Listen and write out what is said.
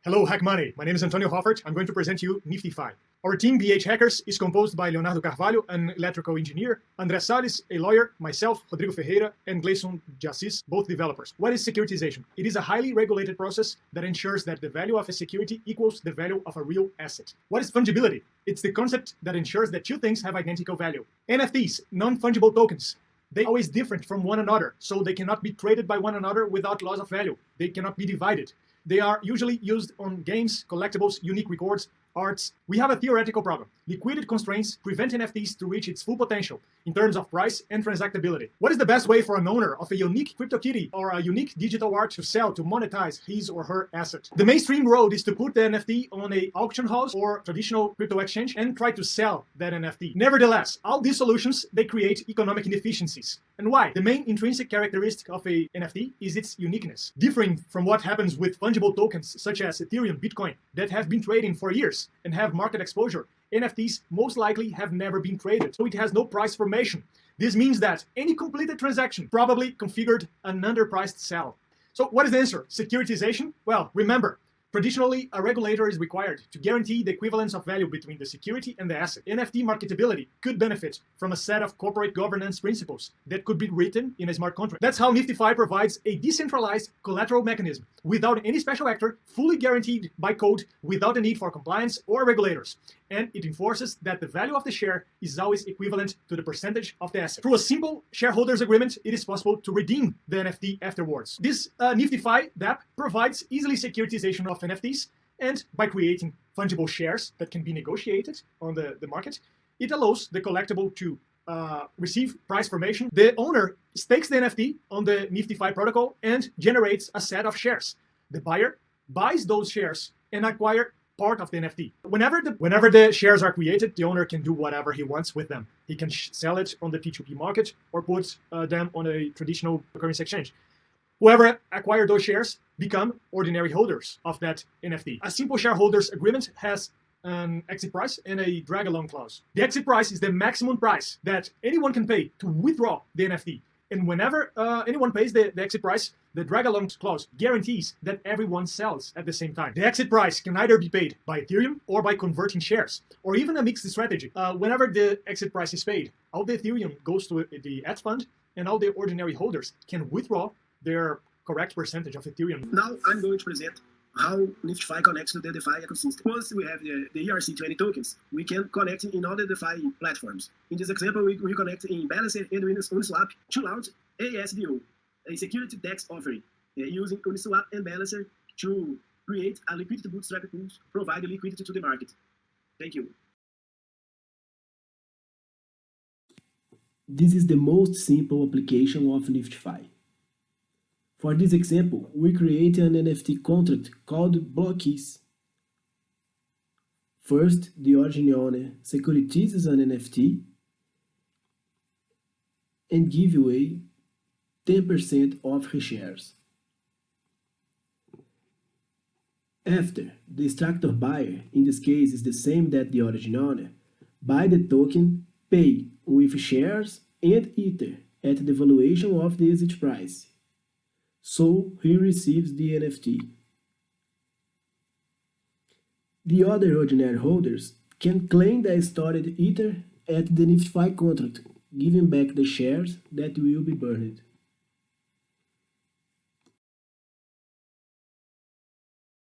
Hello, Hack Money. My name is Antonio Hoffert. I'm going to present you Nftfy. Our team, the Eth Hackers, is composed by Leonardo Carvalho, an electrical engineer, André Salles, a lawyer, myself, Rodrigo Ferreira, and Gleison de Assis, both developers. What is securitization? It is a highly regulated process that ensures that the value of a security equals the value of a real asset. What is fungibility? It's the concept that ensures that two things have identical value. NFTs, non-fungible tokens. They are always different from one another, so they cannot be traded by one another without loss of value. They cannot be divided. They are usually used on games, collectibles, unique records, arts. We have a theoretical problem. Liquidity constraints prevent NFTs to reach its full potential in terms of price and transactability. What is the best way for an owner of a unique CryptoKitty or a unique digital art to sell, to monetize his or her asset? The mainstream road is to put the NFT on an auction house or traditional crypto exchange and try to sell that NFT. Nevertheless, all these solutions, they create economic inefficiencies. And why? The main intrinsic characteristic of a NFT is its uniqueness. Differing from what happens with fungible tokens such as Ethereum, Bitcoin, that have been trading for years and have market exposure, NFTs most likely have never been traded, so it has no price formation. This means that any completed transaction probably configured an underpriced sell. So what is the answer? Securitization? Well, remember, traditionally, a regulator is required to guarantee the equivalence of value between the security and the asset. NFT marketability could benefit from a set of corporate governance principles that could be written in a smart contract. That's how Nftfy provides a decentralized collateral mechanism without any special actor, fully guaranteed by code, without the need for compliance or regulators. And it enforces that the value of the share is always equivalent to the percentage of the asset. Through a simple shareholders agreement, it is possible to redeem the NFT afterwards. This Nftfy DApp provides easily securitization of NFTs, and by creating fungible shares that can be negotiated on the market, it allows the collectible to receive price formation. The owner stakes the NFT on the Nftfy protocol and generates a set of shares. The buyer buys those shares and acquires part of the NFT. Whenever the shares are created, the owner can do whatever he wants with them. He can sell it on the P2P market or put them on a traditional currency exchange. Whoever acquired those shares become ordinary holders of that NFT. A simple shareholders agreement has an exit price and a drag-along clause. The exit price is the maximum price that anyone can pay to withdraw the NFT. And whenever anyone pays the exit price, the drag-along clause guarantees that everyone sells at the same time. The exit price can either be paid by Ethereum or by converting shares, or even a mixed strategy. Whenever the exit price is paid, all the Ethereum goes to the Eth fund, and all the ordinary holders can withdraw their correct percentage of Ethereum. Now I'm going to present how Nftfy connects to the DeFi ecosystem. Once we have the ERC20 tokens, we can connect in all the DeFi platforms. In this example, we connect in Balancer and Uniswap to launch ASDO, a security DEX offering, using Uniswap and Balancer to create a liquidity bootstrap pool, provide liquidity to the market. Thank you. This is the most simple application of Nftfy. For this example, we create an NFT contract called block keys. First, the origin owner securitizes an NFT and give away 10% of his shares. After, the extractor buyer, in this case is the same that the origin owner, buy the token, pay with shares and Ether at the valuation of the exit price. So he receives the NFT. The other ordinary holders can claim the stored Ether at the Nftfy contract, giving back the shares that will be burned.